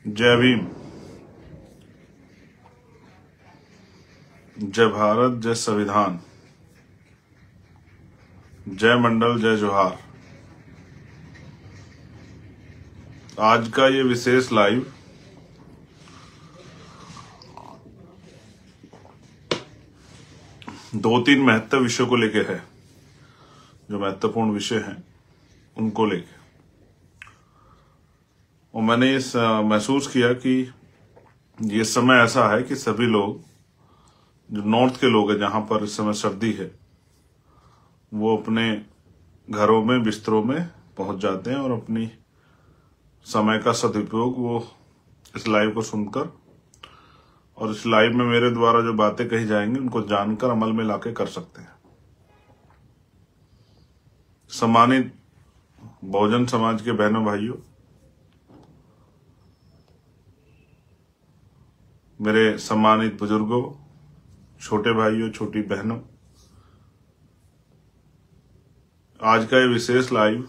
जय भीम, जय भारत, जय संविधान, जय मंडल, जय जोहार। आज का ये विशेष लाइव दो तीन महत्व विषयों को लेके है, जो महत्वपूर्ण विषय हैं उनको लेके। और मैंने महसूस किया कि ये समय ऐसा है कि सभी लोग, जो नॉर्थ के लोग हैं जहां पर इस समय सर्दी है, वो अपने घरों में बिस्तरों में पहुंच जाते हैं और अपनी समय का सदुपयोग वो इस लाइव को सुनकर और इस लाइव में मेरे द्वारा जो बातें कही जाएंगी उनको जानकर अमल में लाके कर सकते हैं। सम्मानित बहुजन समाज के बहनों भाइयों, मेरे सम्मानित बुजुर्गों, छोटे भाइयों, छोटी बहनों, आज का ये विशेष लाइव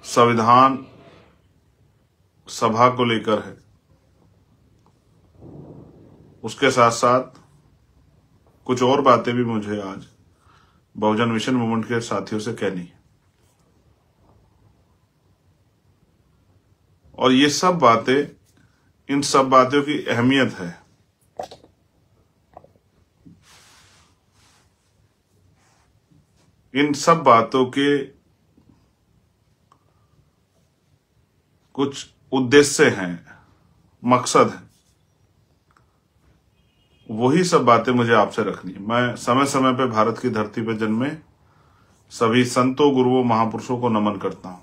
संविधान सभा को लेकर है। उसके साथ साथ कुछ और बातें भी मुझे आज बहुजन मिशन मूवमेंट के साथियों से कहनी है। और ये सब बातें, इन सब बातों की अहमियत है। इन सब बातों के कुछ उद्देश्य हैं, मकसद है, वही सब बातें मुझे आपसे रखनी है। मैं समय समय पे भारत की धरती पर जन्मे सभी संतों, गुरुओं, महापुरुषों को नमन करता हूं।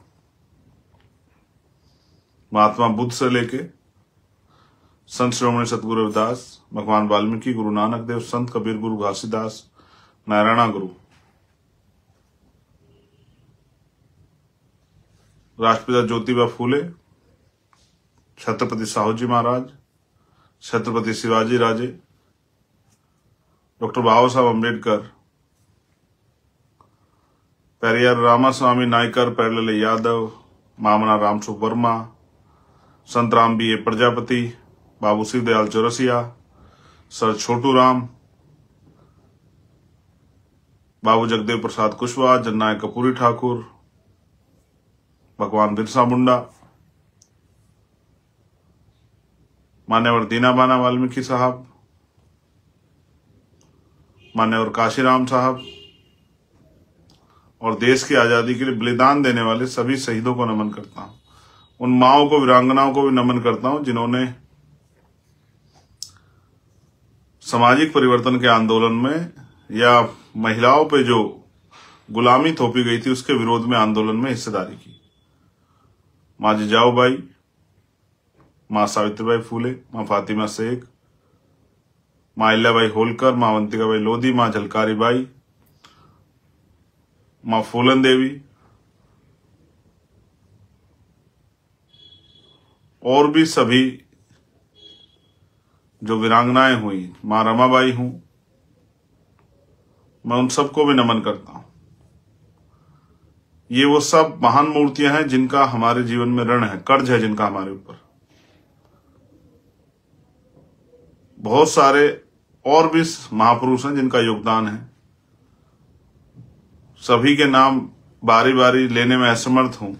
महात्मा बुद्ध से लेके संत श्रोमणी सतगुरु रविदास, भगवान वाल्मीकि, गुरु नानक देव, संत कबीर, गुरु घासीदास, नारायणा गुरु, राष्ट्रपिता ज्योतिबा फूले, छत्रपति साहू जी महाराज, छत्रपति शिवाजी राजे, डॉक्टर बाबा साहब अम्बेडकर, पेरियार रामास्वामी नायकर, पैरलेले यादव, मामना रामसुख वर्मा, संत राम बी ए प्रजापति, बाबू शिव दयाल चौरसिया, सर छोटू राम, बाबू जगदेव प्रसाद कुशवाहा, जननायक कपूरी ठाकुर, भगवान बिरसा मुंडा, मान्यवर दीनाबाना वाल्मीकि साहब, मान्यवर काशीराम साहब, और देश की आजादी के लिए बलिदान देने वाले सभी शहीदों को नमन करता हूं। उन माओं को, वीरांगनाओं को भी नमन करता हूं जिन्होंने सामाजिक परिवर्तन के आंदोलन में या महिलाओं पे जो गुलामी थोपी गई थी उसके विरोध में आंदोलन में हिस्सेदारी की। मां जिजाऊ बाई, मां सावित्रीबाई फूले, मां फातिमा शेख, मां अहिल्याबाई होलकर, मां अवंतिकाबाई लोधी, मां झलकारी बाई, मां फूलन देवी और भी सभी जो वीरांगनाएं हुई, मां रमाबाई हूं, मैं उन सबको भी नमन करता हूं। ये वो सब महान मूर्तियां हैं जिनका हमारे जीवन में ऋण है, कर्ज है जिनका हमारे ऊपर। बहुत सारे और भी महापुरुष हैं जिनका योगदान है। सभी के नाम बारी बारी लेने में असमर्थ हूं,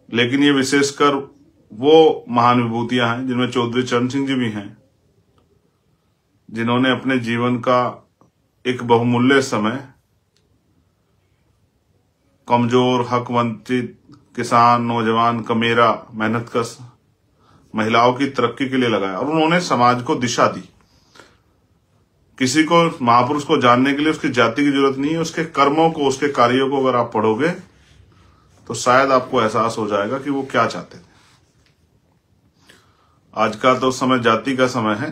लेकिन ये विशेषकर वो महान विभूतियां हैं जिनमें चौधरी चरण सिंह जी भी हैं, जिन्होंने अपने जीवन का एक बहुमूल्य समय कमजोर, हक वंचित, किसान, नौजवान, कमेरा, मेहनतकश महिलाओं की तरक्की के लिए लगाया और उन्होंने समाज को दिशा दी। किसी को, महापुरुष को जानने के लिए उसकी जाति की जरूरत नहीं है, उसके कर्मों को, उसके कार्यों को अगर आप पढ़ोगे तो शायद आपको एहसास हो जाएगा कि वो क्या चाहते थे। आज का तो समय जाति का समय है,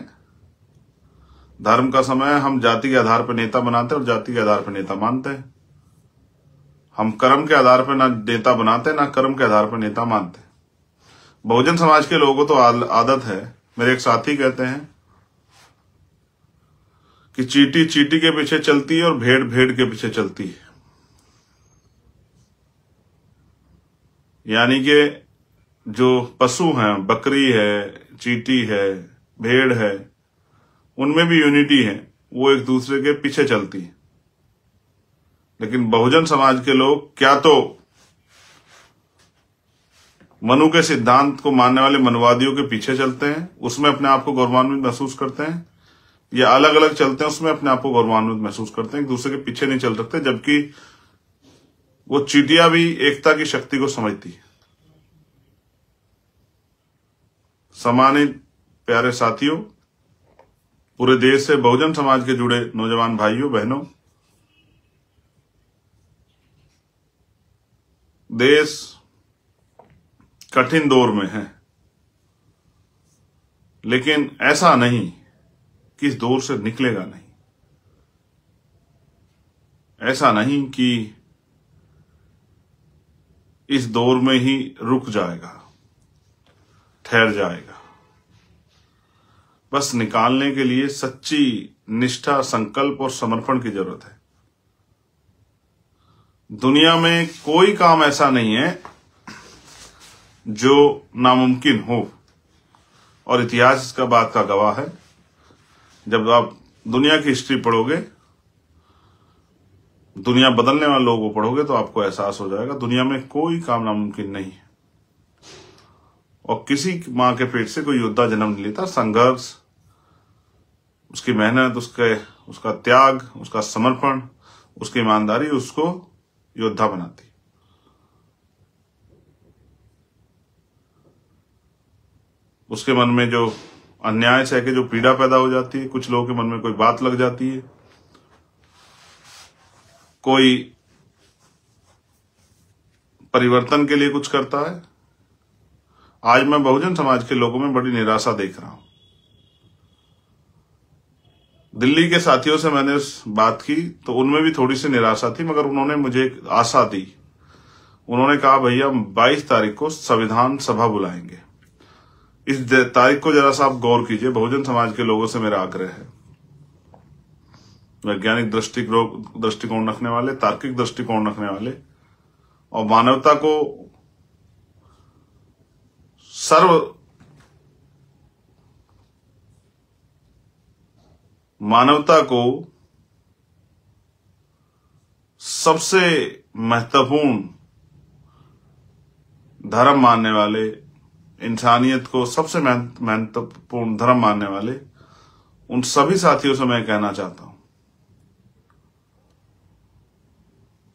धर्म का समय है। हम जाति के आधार पर नेता बनाते हैं और जाति के आधार पर नेता मानते हैं। हम कर्म के आधार पर ना नेता बनाते, ना कर्म के आधार पर नेता मानते। बहुजन समाज के लोगों को तो आदत है, मेरे एक साथी कहते हैं कि चींटी चींटी के पीछे चलती है और भेड़ भेड़ के पीछे चलती है। यानी कि जो पशु हैं, बकरी है, चींटी है, भेड़ है, उनमें भी यूनिटी है, वो एक दूसरे के पीछे चलती है। लेकिन बहुजन समाज के लोग क्या तो मनु के सिद्धांत को मानने वाले मनुवादियों के पीछे चलते हैं, उसमें अपने आप को गौरवान्वित महसूस करते हैं, या अलग अलग चलते हैं, उसमें अपने आप को गौरवान्वित महसूस करते हैं, एक दूसरे के पीछे नहीं चल सकते। जबकि वो चींटियां भी एकता की शक्ति को समझती है। सम्मानित प्यारे साथियों, पूरे देश से बहुजन समाज के जुड़े नौजवान भाइयों बहनों, देश कठिन दौर में है, लेकिन ऐसा नहीं कि इस दौर से निकलेगा नहीं, ऐसा नहीं कि इस दौर में ही रुक जाएगा, ठहर जाएगा। बस निकालने के लिए सच्ची निष्ठा, संकल्प और समर्पण की जरूरत है। दुनिया में कोई काम ऐसा नहीं है जो नामुमकिन हो, और इतिहास इसका बात का गवाह है। जब आप दुनिया की हिस्ट्री पढ़ोगे, दुनिया बदलने वाले लोगों को पढ़ोगे, तो आपको एहसास हो जाएगा दुनिया में कोई काम नामुमकिन नहीं है। और किसी मां के पेट से कोई योद्धा जन्म नहीं लेता। संघर्ष, उसकी मेहनत, उसका त्याग, उसका समर्पण, उसकी ईमानदारी उसको योद्धा बनाती। उसके मन में जो अन्याय सह के जो पीड़ा पैदा हो जाती है, कुछ लोगों के मन में कोई बात लग जाती है, कोई परिवर्तन के लिए कुछ करता है। आज मैं बहुजन समाज के लोगों में बड़ी निराशा देख रहा हूं। दिल्ली के साथियों से मैंने बात की तो उनमें भी थोड़ी सी निराशा थी, मगर उन्होंने मुझे एक आशा दी। उन्होंने कहा, भैया 22 तारीख को संविधान सभा बुलाएंगे। इस तारीख को जरा सा आप गौर कीजिए। बहुजन समाज के लोगों से मेरा आग्रह है, वैज्ञानिक दृष्टिकोण रखने वाले, तार्किक दृष्टिकोण रखने वाले और मानवता को सबसे महत्वपूर्ण धर्म मानने वाले, इंसानियत को सबसे महत्वपूर्ण धर्म मानने वाले उन सभी साथियों से मैं कहना चाहता हूं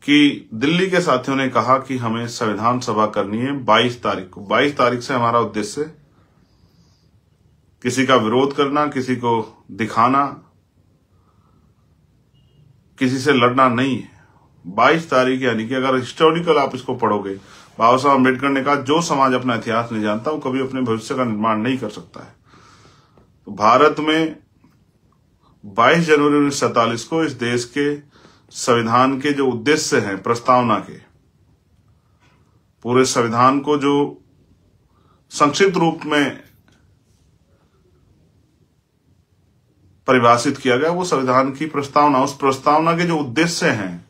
कि दिल्ली के साथियों ने कहा कि हमें संविधान सभा करनी है 22 तारीख को। 22 तारीख से हमारा उद्देश्य किसी का विरोध करना, किसी को दिखाना, किसी से लड़ना नहीं है। 22 तारीख यानी कि अगर हिस्टोरिकल आप इसको पढ़ोगे, बाबा साहब अम्बेडकर ने कहा, जो समाज अपना इतिहास नहीं जानता वो कभी अपने भविष्य का निर्माण नहीं कर सकता है। तो भारत में 22 जनवरी 1947 को इस देश के संविधान के जो उद्देश्य हैं, प्रस्तावना के, पूरे संविधान को जो संक्षिप्त रूप में परिभाषित किया गया, वो संविधान की प्रस्तावना, उस प्रस्तावना के जो उद्देश्य हैं,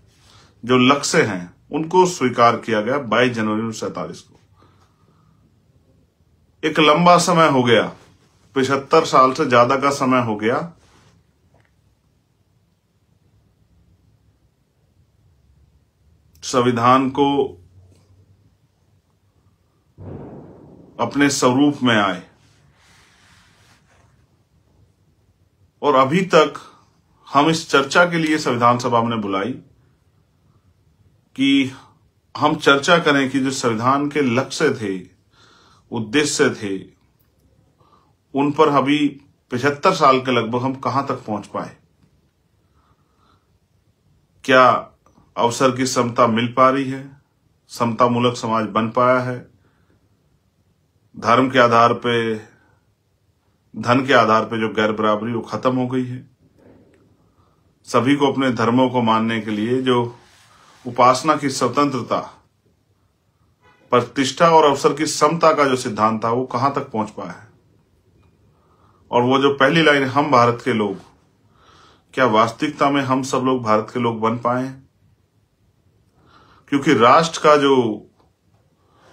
जो लक्ष्य हैं, उनको स्वीकार किया गया 22 जनवरी 1947 को। एक लंबा समय हो गया, 75 साल से ज्यादा का समय हो गया संविधान को अपने स्वरूप में आए, और अभी तक हम इस चर्चा के लिए संविधान सभा ने बुलाई कि हम चर्चा करें कि जो संविधान के लक्ष्य थे, उद्देश्य थे, उन पर अभी 75 साल के लगभग हम कहां तक पहुंच पाए। क्या अवसर की समता मिल पा रही है? समता मूलक समाज बन पाया है? धर्म के आधार पे, धन के आधार पे जो गैर बराबरी वो खत्म हो गई है? सभी को अपने धर्मों को मानने के लिए जो उपासना की स्वतंत्रता, प्रतिष्ठा और अवसर की समता का जो सिद्धांत था, वो कहां तक पहुंच पाया है? और वो जो पहली लाइन, हम भारत के लोग, क्या वास्तविकता में हम सब लोग भारत के लोग बन पाए हैं? क्योंकि राष्ट्र का जो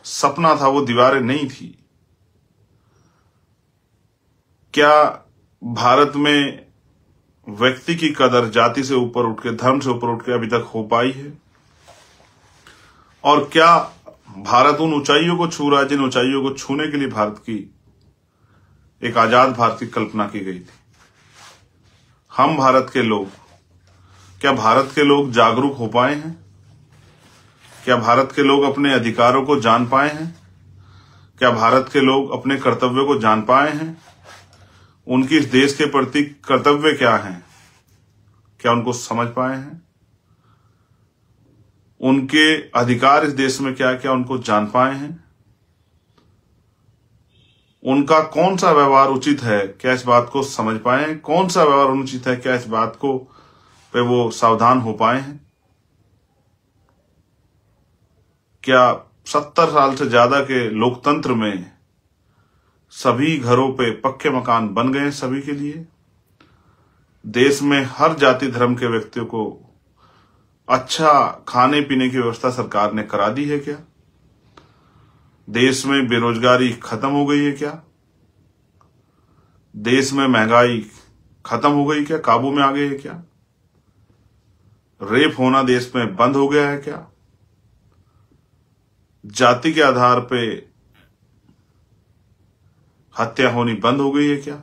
सपना था वो दीवारें नहीं थी। क्या भारत में व्यक्ति की कदर जाति से ऊपर उठ के, धर्म से ऊपर उठ के अभी तक हो पाई है? और क्या भारत उन ऊंचाइयों को छू रहा है जिन ऊंचाइयों को छूने के लिए भारत की एक आजाद भारत की कल्पना की गई थी? हम भारत के लोग, क्या भारत के लोग जागरूक हो पाए हैं? क्या भारत के लोग अपने अधिकारों को जान पाए हैं? क्या भारत के लोग अपने कर्तव्यों को जान पाए हैं? उनकी इस देश के प्रति कर्तव्य क्या हैं, क्या उनको समझ पाए हैं? उनके अधिकार इस देश में क्या क्या उनको जान पाए हैं? उनका कौन सा व्यवहार उचित है, क्या इस बात को समझ पाए हैं? कौन सा व्यवहार अनुचित है, क्या इस बात को पे वो सावधान हो पाए हैं? क्या 70 साल से ज्यादा के लोकतंत्र में सभी घरों पे पक्के मकान बन गए सभी के लिए? देश में हर जाति धर्म के व्यक्तियों को अच्छा खाने पीने की व्यवस्था सरकार ने करा दी है क्या? देश में बेरोजगारी खत्म हो गई है क्या? देश में महंगाई खत्म हो गई क्या, काबू में आ गई है क्या? रेप होना देश में बंद हो गया है क्या? जाति के आधार पे हत्या होनी बंद हो गई है क्या?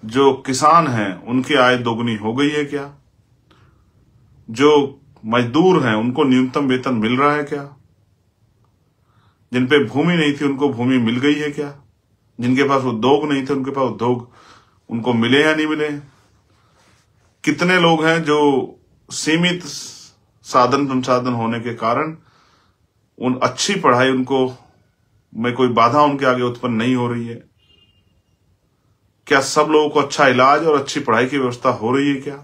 जो किसान हैं उनकी आय दोगुनी हो गई है क्या? जो मजदूर हैं उनको न्यूनतम वेतन मिल रहा है क्या? जिन पे भूमि नहीं थी उनको भूमि मिल गई है क्या? जिनके पास उद्योग नहीं थे उनके पास उद्योग उनको मिले या नहीं मिले? कितने लोग हैं जो सीमित साधन संसाधन होने के कारण उन अच्छी पढ़ाई उनको में कोई बाधा उनके आगे उत्पन्न नहीं हो रही है? क्या सब लोगों को अच्छा इलाज और अच्छी पढ़ाई की व्यवस्था हो रही है क्या?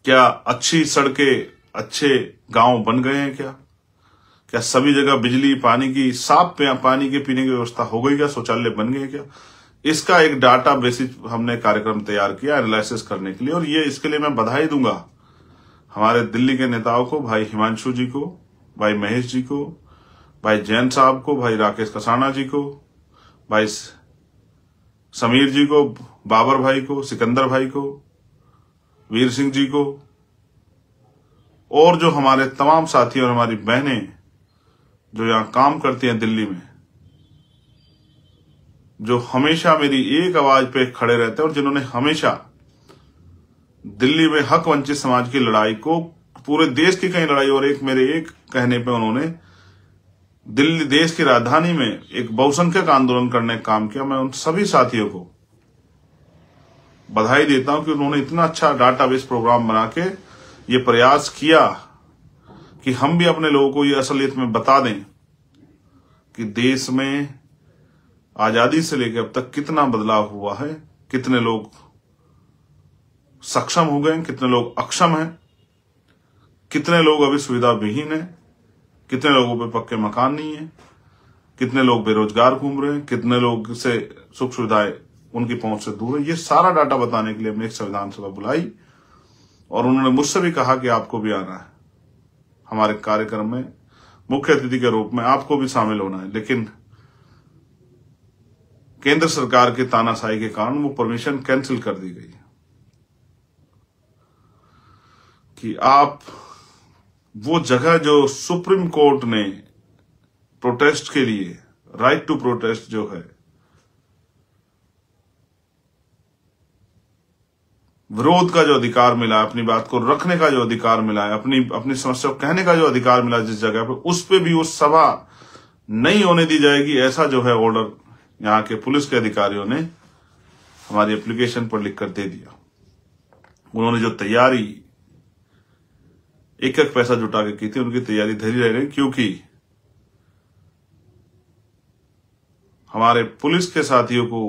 क्या अच्छी सड़कें, अच्छे गांव बन गए हैं क्या? क्या सभी जगह बिजली, पानी की, साफ पानी के पीने की व्यवस्था हो गई क्या? शौचालय बन गए क्या? इसका एक डाटा बेसिस हमने कार्यक्रम तैयार किया एनालिसिस करने के लिए, और ये इसके लिए मैं बधाई दूंगा हमारे दिल्ली के नेताओं को, भाई हिमांशु जी को, भाई महेश जी को, भाई जैन साहब को, भाई राकेश कसाना जी को, भाई समीर जी को, बाबर भाई को, सिकंदर भाई को, वीर सिंह जी को, और जो हमारे तमाम साथी और हमारी बहनें जो यहां काम करती हैं दिल्ली में, जो हमेशा मेरी एक आवाज पे खड़े रहते हैं और जिन्होंने हमेशा दिल्ली में हक वंचित समाज की लड़ाई को, पूरे देश की कई लड़ाई, और एक मेरे एक कहने पे उन्होंने दिल्ली देश की राजधानी में एक बहुसंख्यक आंदोलन करने का काम किया। मैं उन सभी साथियों को बधाई देता हूं कि उन्होंने इतना अच्छा डाटाबेस प्रोग्राम बना के ये प्रयास किया कि हम भी अपने लोगों को ये असलियत में बता दें कि देश में आजादी से लेकर अब तक कितना बदलाव हुआ है, कितने लोग सक्षम हो गए, कितने लोग अक्षम हैं, कितने लोग अभी सुविधा विहीन हैं, कितने लोगों पे पक्के मकान नहीं है, कितने लोग बेरोजगार घूम रहे हैं, कितने लोग से सुख सुविधाएं उनकी पहुंच से दूर है। ये सारा डाटा बताने के लिए हमने एक संविधान सभा बुलाई और उन्होंने मुझसे भी कहा कि आपको भी आना है हमारे कार्यक्रम में, मुख्य अतिथि के रूप में आपको भी शामिल होना है। लेकिन केंद्र सरकार के तानाशाही के कारण वो परमिशन कैंसिल कर दी गई कि आप वो जगह जो सुप्रीम कोर्ट ने प्रोटेस्ट के लिए, राइट टू प्रोटेस्ट जो है, विरोध का जो अधिकार मिला है, अपनी बात को रखने का जो अधिकार मिला है, अपनी समस्या को कहने का जो अधिकार मिला जिस जगह पे, उस पे भी वो सभा नहीं होने दी जाएगी, ऐसा जो है ऑर्डर यहाँ के पुलिस के अधिकारियों ने हमारी एप्लीकेशन पर लिखकर दे दिया। उन्होंने जो तैयारी एक एक पैसा जुटा के की थी, उनकी तैयारी धरी रह गई, क्योंकि हमारे पुलिस के साथियों को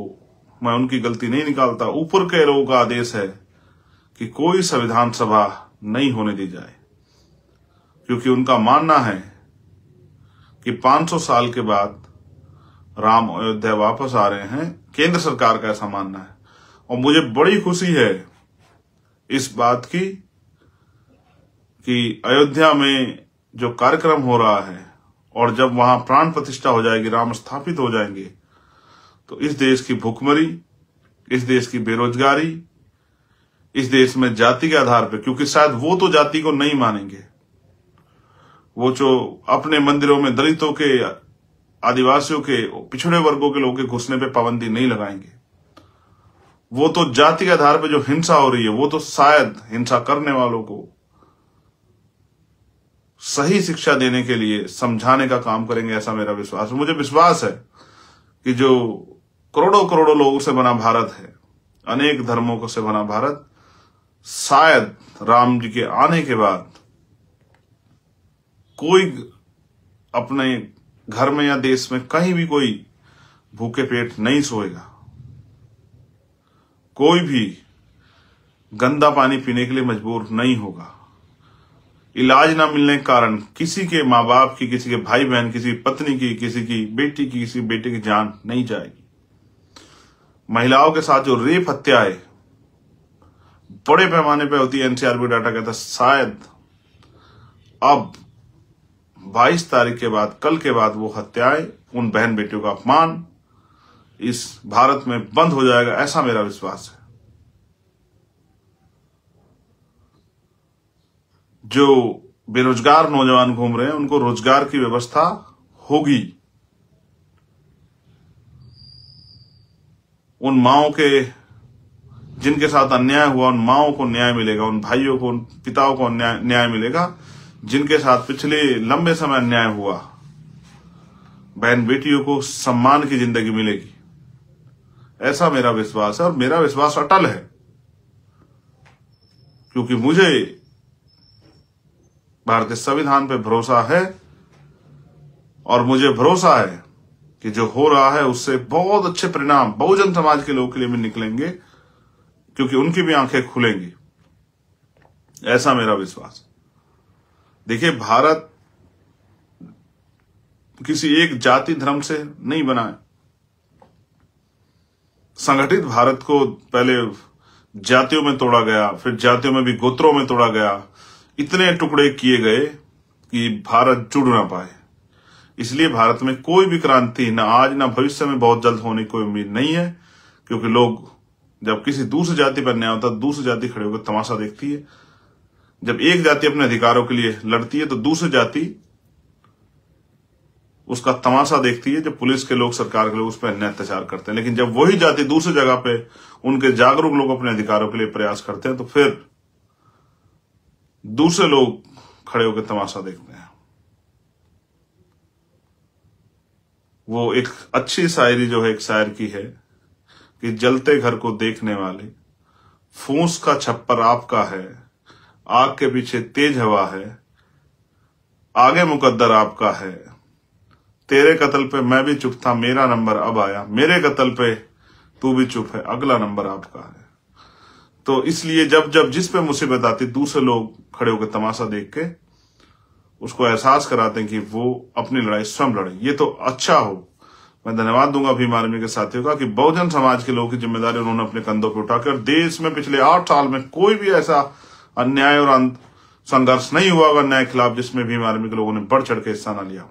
मैं उनकी गलती नहीं निकालता, ऊपर के लोगों का आदेश है कि कोई संविधान सभा नहीं होने दी जाए, क्योंकि उनका मानना है कि 500 साल के बाद राम अयोध्या वापस आ रहे हैं। केंद्र सरकार का ऐसा मानना है और मुझे बड़ी खुशी है इस बात की कि अयोध्या में जो कार्यक्रम हो रहा है और जब वहां प्राण प्रतिष्ठा हो जाएगी, राम स्थापित हो जाएंगे, तो इस देश की भुखमरी, इस देश की बेरोजगारी, इस देश में जाति के आधार पर, क्योंकि शायद वो तो जाति को नहीं मानेंगे, वो जो अपने मंदिरों में दलितों के, आदिवासियों के, पिछड़े वर्गों के लोगों के घुसने पे पाबंदी नहीं लगाएंगे, वो तो जाति के आधार पर जो हिंसा हो रही है, वो तो शायद हिंसा करने वालों को सही शिक्षा देने के लिए समझाने का काम करेंगे, ऐसा मेरा विश्वास है। मुझे विश्वास है कि जो करोड़ों करोड़ों लोगों से बना भारत है, अनेक धर्मों से बना भारत, शायद राम जी के आने के बाद कोई अपने घर में या देश में कहीं भी कोई भूखे पेट नहीं सोएगा, कोई भी गंदा पानी पीने के लिए मजबूर नहीं होगा, इलाज ना मिलने के कारण किसी के माँ बाप की, किसी के भाई बहन, किसी पत्नी की, किसी की बेटी की, किसी बेटे की जान नहीं जाएगी। महिलाओं के साथ जो रेप हत्याएं बड़े पैमाने पे होती है, एनसीआरबी डाटा कहता है शायद अब 22 तारीख के बाद, कल के बाद, वो हत्याएं, उन बहन बेटियों का अपमान इस भारत में बंद हो जाएगा, ऐसा मेरा विश्वास है। जो बेरोजगार नौजवान घूम रहे हैं, उनको रोजगार की व्यवस्था होगी। उन माओं के, जिनके साथ अन्याय हुआ, उन माओं को न्याय मिलेगा, उन भाइयों को, उन पिताओं को न्याय मिलेगा, जिनके साथ पिछले लंबे समय अन्याय हुआ। बहन बेटियों को सम्मान की जिंदगी मिलेगी, ऐसा मेरा विश्वास है। और मेरा विश्वास अटल है, क्योंकि मुझे भारतीय संविधान पे भरोसा है और मुझे भरोसा है कि जो हो रहा है उससे बहुत अच्छे परिणाम बहुजन समाज के लोगों के लिए भी निकलेंगे, क्योंकि उनकी भी आंखें खुलेंगी, ऐसा मेरा विश्वास। देखिए, भारत किसी एक जाति धर्म से नहीं बना है। संगठित भारत को पहले जातियों में तोड़ा गया, फिर जातियों में भी गोत्रों में तोड़ा गया, इतने टुकड़े किए गए कि भारत जुड़ ना पाए। इसलिए भारत में कोई भी क्रांति न आज न भविष्य में बहुत जल्द होने की कोई उम्मीद नहीं है, क्योंकि लोग जब किसी दूसरी जाति पर अन्याय होता है, दूसरी जाति खड़े होकर तमाशा देखती है। जब एक जाति अपने अधिकारों के लिए लड़ती है तो दूसरी जाति उसका तमाशा देखती है, जब पुलिस के लोग, सरकार के लोग उस पर अन्याय अत्याचार करते हैं। लेकिन जब वही जाति दूसरी जगह पे उनके जागरूक लोग अपने अधिकारों के लिए प्रयास करते हैं, तो फिर दूसरे लोग खड़े होकर तमाशा देखते हैं। वो एक अच्छी शायरी जो है एक शायर की है कि जलते घर को देखने वाले, फूंस का छप्पर आपका है, आग के पीछे तेज हवा है, आगे मुकद्दर आपका है, तेरे कत्ल पे मैं भी चुप था, मेरा नंबर अब आया, मेरे कत्ल पे तू भी चुप है, अगला नंबर आपका है। तो इसलिए जब जब जिस पे मुसीबत आती, दूसरे लोग खड़े होकर तमाशा देख के उसको एहसास कराते हैं कि वो अपनी लड़ाई स्वयं लड़े। ये तो अच्छा हो। मैं धन्यवाद दूंगा भीम आर्मी के साथियों का कि बहुजन समाज के लोगों की जिम्मेदारी उन्होंने अपने कंधों पर उठाकर देश में पिछले 8 साल में कोई भी ऐसा अन्याय और संघर्ष नहीं हुआ होगा अन्याय के खिलाफ जिसमें भीम आर्मी के लोगों ने बढ़ चढ़ के हिस्सा न लिया।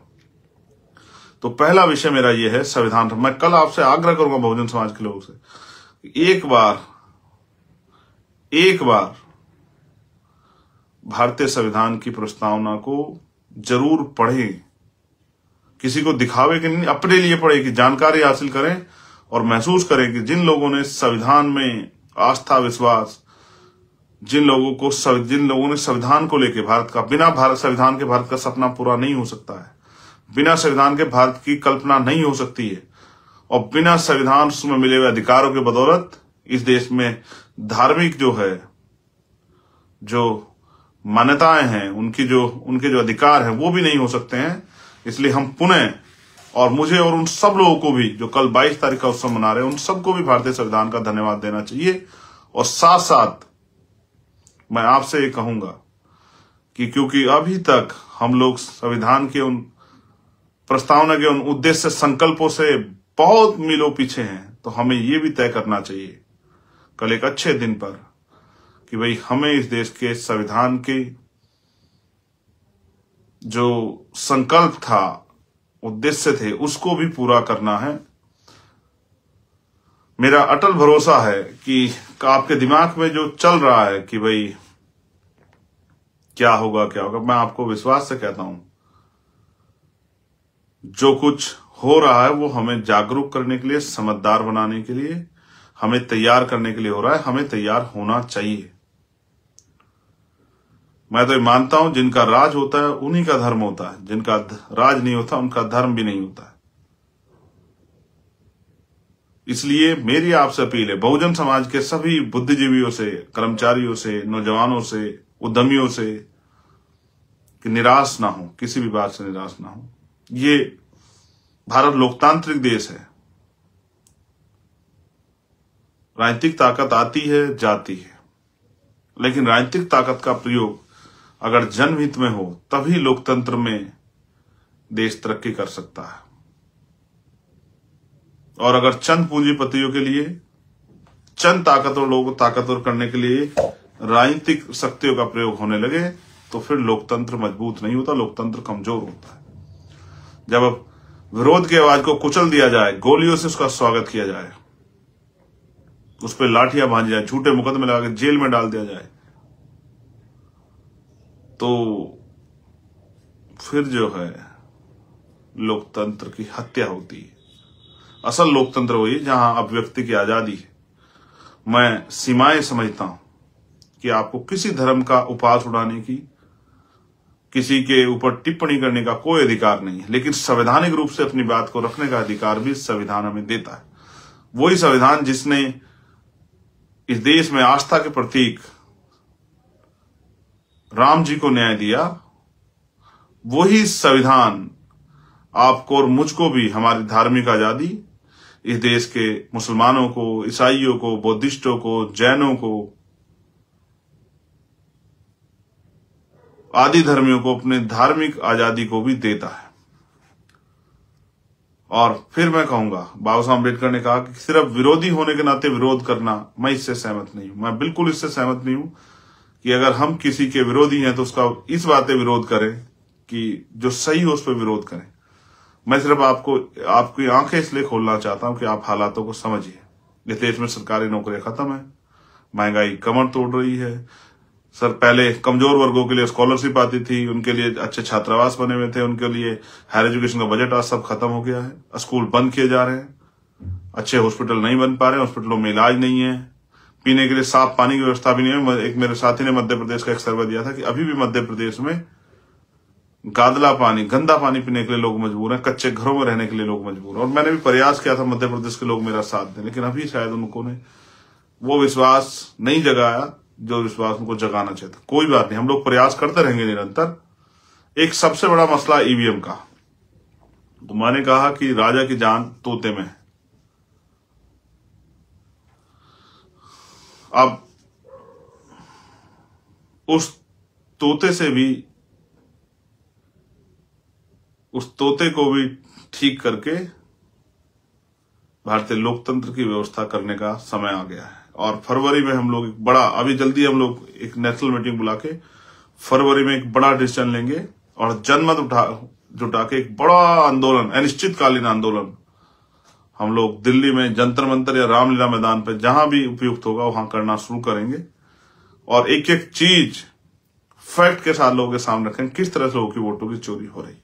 तो पहला विषय मेरा यह है संविधान। मैं कल आपसे आग्रह करूंगा बहुजन समाज के लोगों से, एक बार भारतीय संविधान की प्रस्तावना को जरूर पढ़ें। किसी को दिखावे के नहीं, अपने लिए पढ़ें कि जानकारी हासिल करें और महसूस करें कि जिन लोगों ने संविधान में आस्था, विश्वास, जिन लोगों ने संविधान को लेकर भारत का, बिना भारत संविधान के भारत का सपना पूरा नहीं हो सकता है, बिना संविधान के भारत की कल्पना नहीं हो सकती है, और बिना संविधान में मिले हुए अधिकारों के बदौलत इस देश में धार्मिक जो मान्यताएं हैं, उनके जो अधिकार हैं वो भी नहीं हो सकते हैं। इसलिए हम पुनः, और मुझे और उन सब लोगों को भी जो कल 22 तारीख का उत्सव मना रहे हैं, उन सबको भी भारतीय संविधान का धन्यवाद देना चाहिए। और साथ साथ मैं आपसे ये कहूंगा कि क्योंकि अभी तक हम लोग संविधान के उन प्रस्तावना के उन उद्देश्य संकल्पों से बहुत मीलों पीछे हैं, तो हमें ये भी तय करना चाहिए कल एक अच्छे दिन पर कि भाई हमें इस देश के संविधान की जो संकल्प था, उद्देश्य थे, उसको भी पूरा करना है। मेरा अटल भरोसा है कि आपके दिमाग में जो चल रहा है कि भाई क्या होगा क्या होगा, मैं आपको विश्वास से कहता हूं जो कुछ हो रहा है वो हमें जागरूक करने के लिए, समझदार बनाने के लिए, हमें तैयार करने के लिए हो रहा है। हमें तैयार होना चाहिए। मैं तो ये मानता हूं जिनका राज होता है उन्हीं का धर्म होता है, जिनका राज नहीं होता उनका धर्म भी नहीं होता है। इसलिए मेरी आपसे अपील है बहुजन समाज के सभी बुद्धिजीवियों से, कर्मचारियों से, नौजवानों से, उद्यमियों से कि निराश ना हो, किसी भी बात से निराश ना हो। ये भारत लोकतांत्रिक देश है। राजनीतिक ताकत आती है जाती है, लेकिन राजनीतिक ताकत का प्रयोग अगर जनहित में हो तभी लोकतंत्र में देश तरक्की कर सकता है। और अगर चंद पूंजीपतियों के लिए, चंद ताकतवर लोगों को ताकतवर करने के लिए राजनीतिक शक्तियों का प्रयोग होने लगे तो फिर लोकतंत्र मजबूत नहीं होता, लोकतंत्र कमजोर होता है। जब विरोध की आवाज को कुचल दिया जाए, गोलियों से उसका स्वागत किया जाए, उस पर लाठियां बांधी जाए, झूठे मुकदमे लगा के जेल में डाल दिया जाए, तो फिर जो है लोकतंत्र की हत्या होती है। असल लोकतंत्र वही जहां अभिव्यक्ति की आजादी है। मैं सीमाएं समझता हूं कि आपको किसी धर्म का उपहास उड़ाने की, किसी के ऊपर टिप्पणी करने का कोई अधिकार नहीं है, लेकिन संवैधानिक रूप से अपनी बात को रखने का अधिकार भी संविधान हमें देता है। वही संविधान जिसने इस देश में आस्था के प्रतीक राम जी को न्याय दिया, वही संविधान आपको और मुझको भी हमारी धार्मिक आजादी, इस देश के मुसलमानों को, ईसाइयों को, बौद्धिस्टों को, जैनों को, आदि धर्मियों को अपने धार्मिक आजादी को भी देता है। और फिर मैं कहूंगा, बाबा साहब अम्बेडकर ने कहा कि सिर्फ विरोधी होने के नाते विरोध करना, मैं इससे सहमत नहीं हूं। मैं बिल्कुल इससे सहमत नहीं हूं कि अगर हम किसी के विरोधी हैं तो उसका इस बातें विरोध करें कि जो सही हो उस पर विरोध करें। मैं सिर्फ आपकी आंखें इसलिए खोलना चाहता हूं कि आप हालातों को समझिए। इस देश में सरकारी नौकरियां खत्म है, महंगाई कमर तोड़ रही है। सर, पहले कमजोर वर्गों के लिए स्कॉलरशिप आती थी, उनके लिए अच्छे छात्रावास बने हुए थे, उनके लिए हायर एजुकेशन का बजट आज सब खत्म हो गया है। स्कूल बंद किए जा रहे हैं, अच्छे हॉस्पिटल नहीं बन पा रहे, हॉस्पिटलों में इलाज नहीं है, पीने के लिए साफ पानी की व्यवस्था भी नहीं है। एक मेरे साथी ने मध्य प्रदेश का एक सर्वे दिया था कि अभी भी मध्य प्रदेश में गादला पानी, गंदा पानी पीने के लिए लोग मजबूर हैं, कच्चे घरों में रहने के लिए लोग मजबूर हैं। और मैंने भी प्रयास किया था मध्य प्रदेश के लोग मेरा साथ दें, लेकिन अभी शायद उनको ने वो विश्वास नहीं जगाया जो विश्वास उनको जगाना चाहिए था। कोई बात नहीं, हम लोग प्रयास करते रहेंगे निरंतर। एक सबसे बड़ा मसला ईवीएम का, तो मैंने कहा कि राजा की जान तोते में है। अब उस तोते को भी ठीक करके भारतीय लोकतंत्र की व्यवस्था करने का समय आ गया है। और फरवरी में हम लोग एक बड़ा, अभी जल्दी हम लोग एक नेशनल मीटिंग बुला के फरवरी में एक बड़ा डिसीजन लेंगे और जनमत जुटा के एक बड़ा आंदोलन, अनिश्चितकालीन आंदोलन हम लोग दिल्ली में जंतर मंतर या रामलीला मैदान पे जहां भी उपयुक्त होगा वहां करना शुरू करेंगे। और एक एक चीज फैक्ट के साथ लोगों के सामने रखेंगे किस तरह से लोगों की वोटों की चोरी हो रही,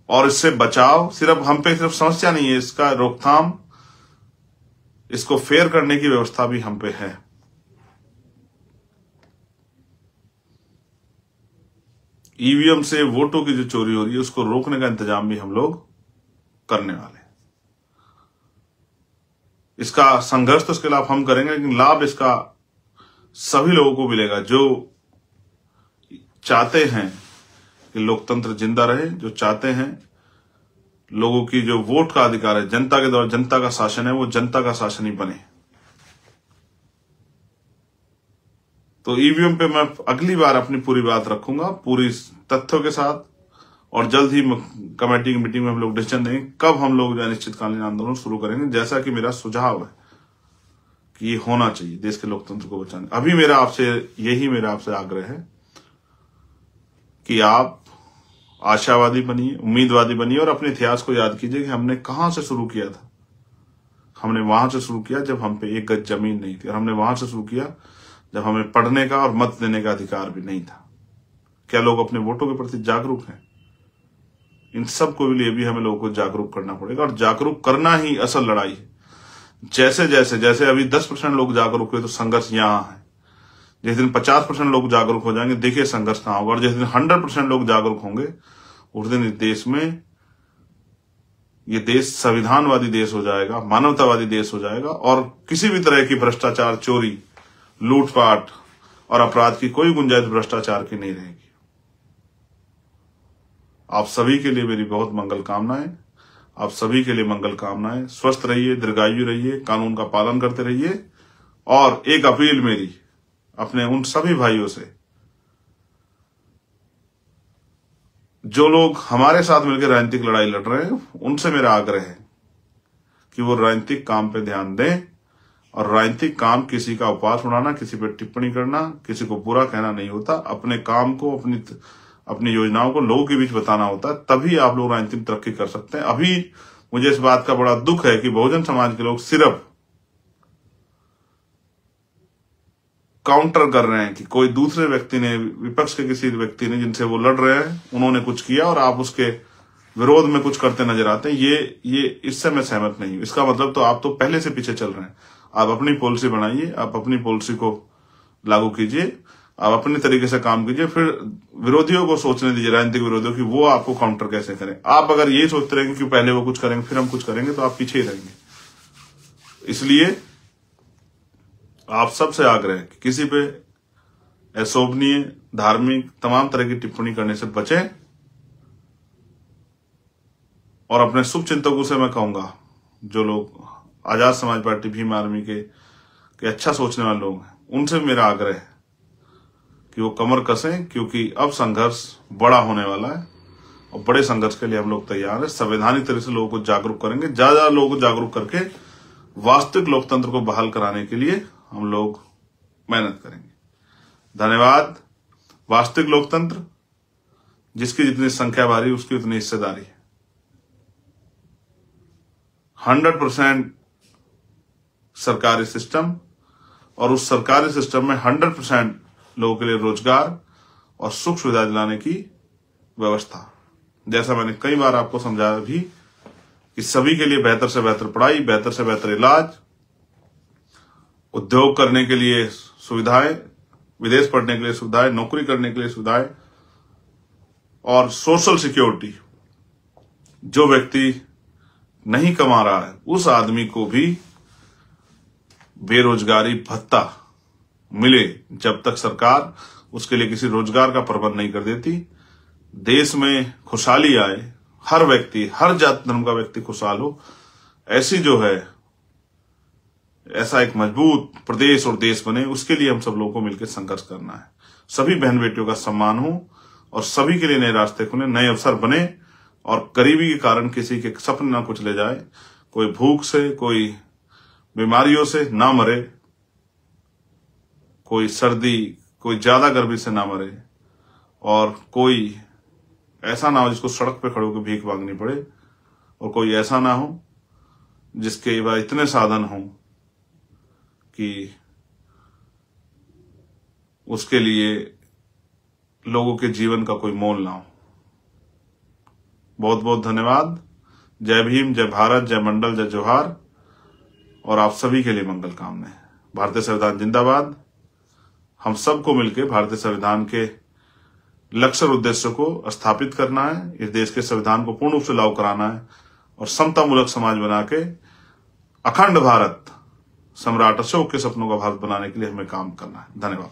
और इससे बचाव सिर्फ हम पे सिर्फ समस्या नहीं है, इसका रोकथाम, इसको फेयर करने की व्यवस्था भी हम पे है। ईवीएम से वोटों की जो चोरी हो रही है उसको रोकने का इंतजाम भी हम लोग करने वाले हैं। इसका संघर्ष तो इसके खिलाफ हम करेंगे, लेकिन लाभ इसका सभी लोगों को मिलेगा जो चाहते हैं कि लोकतंत्र जिंदा रहे, जो चाहते हैं लोगों की जो वोट का अधिकार है, जनता के द्वारा जनता का शासन है, वो जनता का शासन ही बने। तो ईवीएम पे मैं अगली बार अपनी पूरी बात रखूंगा, पूरी तथ्यों के साथ, और जल्द ही कमेटी की मीटिंग में हम लोग डिसीजन देंगे कब हम लोग अनिश्चितकालीन आंदोलन शुरू करेंगे, जैसा कि मेरा सुझाव है कि ये होना चाहिए देश के लोकतंत्र को बचाने। अभी मेरा आपसे आग्रह है कि आप आशावादी बनिए, उम्मीदवादी बनिए और अपने इतिहास को याद कीजिए कि हमने कहां से शुरू किया था। हमने वहां से शुरू किया जब हम पे 1 गज जमीन नहीं थी, और हमने वहां से शुरू किया जब हमें पढ़ने का और मत देने का अधिकार भी नहीं था। क्या लोग अपने वोटों के प्रति जागरूक हैं? इन सब को लिए भी हमें लोगों को जागरूक करना पड़ेगा, और जागरूक करना ही असल लड़ाई है। जैसे अभी 10% लोग जागरूक हुए तो संघर्ष यहां है। जिस दिन 50% लोग जागरूक हो जाएंगे, देखिए संघर्ष कहां होगा। और जिस दिन 100% लोग जागरूक होंगे, उस दिन इस देश में, ये देश संविधानवादी देश हो जाएगा, मानवतावादी देश हो जाएगा, और किसी भी तरह की भ्रष्टाचार, चोरी, लूटपाट और अपराध की कोई गुंजाइश भ्रष्टाचार की नहीं रहेगी। आप सभी के लिए मेरी बहुत मंगल कामनाएं। आप सभी के लिए मंगल कामनाएं। स्वस्थ रहिए, दीर्घायु रहिए, कानून का पालन करते रहिए। और एक अपील मेरी अपने उन सभी भाइयों से जो लोग हमारे साथ मिलकर राजनीतिक लड़ाई लड़ रहे हैं, उनसे मेरा आग्रह है कि वो राजनीतिक काम पे ध्यान दें। और राजनीतिक काम किसी का उपवास उड़ाना, किसी पे टिप्पणी करना, किसी को बुरा कहना नहीं होता। अपने काम को, अपनी योजनाओं को लोगों के बीच बताना होता है, तभी आप लोग राजनीतिक तरक्की कर सकते हैं। अभी मुझे इस बात का बड़ा दुख है कि बहुजन समाज के लोग सिर्फ काउंटर कर रहे हैं कि कोई दूसरे व्यक्ति ने, विपक्ष के किसी व्यक्ति ने जिनसे वो लड़ रहे हैं, उन्होंने कुछ किया और आप उसके विरोध में कुछ करते नजर आते हैं। ये इससे मैं सहमत नहीं हूं। इसका मतलब तो आप तो पहले से पीछे चल रहे हैं। आप अपनी पॉलिसी बनाइए, आप अपनी पॉलिसी को लागू कीजिए, आप अपने तरीके से काम कीजिए, फिर विरोधियों को सोचने दीजिए, राजनीतिक विरोधियों की, वो आपको काउंटर कैसे करें। आप अगर ये सोचते रहेंगे कि पहले वो कुछ करेंगे फिर हम कुछ करेंगे, तो आप पीछे ही रहेंगे। इसलिए आप सबसे आग्रह है कि किसी पे अशोभनीय, धार्मिक, तमाम तरह की टिप्पणी करने से बचें। और अपने शुभ चिंतकों से मैं कहूंगा, जो लोग आजाद समाज पार्टी, भीम आर्मी के अच्छा सोचने वाले लोग हैं, उनसे मेरा आग्रह है कि वो कमर कसें, क्योंकि अब संघर्ष बड़ा होने वाला है और बड़े संघर्ष के लिए हम लोग तैयार हैं। संवैधानिक तरह से लोगों को जागरूक करेंगे, ज्यादा लोगों को जागरूक करके वास्तविक लोकतंत्र को बहाल कराने के लिए हम लोग मेहनत करेंगे। धन्यवाद। वास्तविक लोकतंत्र, जिसकी जितनी संख्या भारी उसकी उतनी हिस्सेदारी है। 100% सरकारी सिस्टम, और उस सरकारी सिस्टम में 100% लोगों के लिए रोजगार और सुख सुविधा दिलाने की व्यवस्था। जैसा मैंने कई बार आपको समझाया भी कि सभी के लिए बेहतर से बेहतर पढ़ाई, बेहतर से बेहतर इलाज, उद्योग करने के लिए सुविधाएं, विदेश पढ़ने के लिए सुविधाएं, नौकरी करने के लिए सुविधाएं, और सोशल सिक्योरिटी। जो व्यक्ति नहीं कमा रहा है उस आदमी को भी बेरोजगारी भत्ता मिले, जब तक सरकार उसके लिए किसी रोजगार का प्रबंध नहीं कर देती। देश में खुशहाली आए, हर व्यक्ति, हर जाति धर्म का व्यक्ति खुशहाल हो, ऐसी जो है, ऐसा एक मजबूत प्रदेश और देश बने, उसके लिए हम सब लोगों को मिलकर संघर्ष करना है। सभी बहन बेटियों का सम्मान हो और सभी के लिए नए रास्ते खुले, नए अवसर बने, और गरीबी के कारण किसी के सपने ना कुछ ले जाए, कोई भूख से, कोई बीमारियों से ना मरे, कोई सर्दी, कोई ज्यादा गर्मी से ना मरे, और कोई ऐसा ना हो जिसको सड़क पे खड़े होकर भीख मांगनी पड़े, और कोई ऐसा ना हो जिसके पास इतने साधन हों कि उसके लिए लोगों के जीवन का कोई मोल ना हो। बहुत बहुत धन्यवाद। जय भीम, जय भारत, जय मंडल, जय जोहार, और आप सभी के लिए मंगल कामनाएं। भारतीय संविधान जिंदाबाद। हम सबको मिलकर भारतीय संविधान के लक्ष्य और उद्देश्य को स्थापित करना है, इस देश के संविधान को पूर्ण रूप से लागू कराना है, और समतामूलक समाज बना के अखंड भारत, सम्राट अशोक के सपनों का भारत बनाने के लिए हमें काम करना है। धन्यवाद।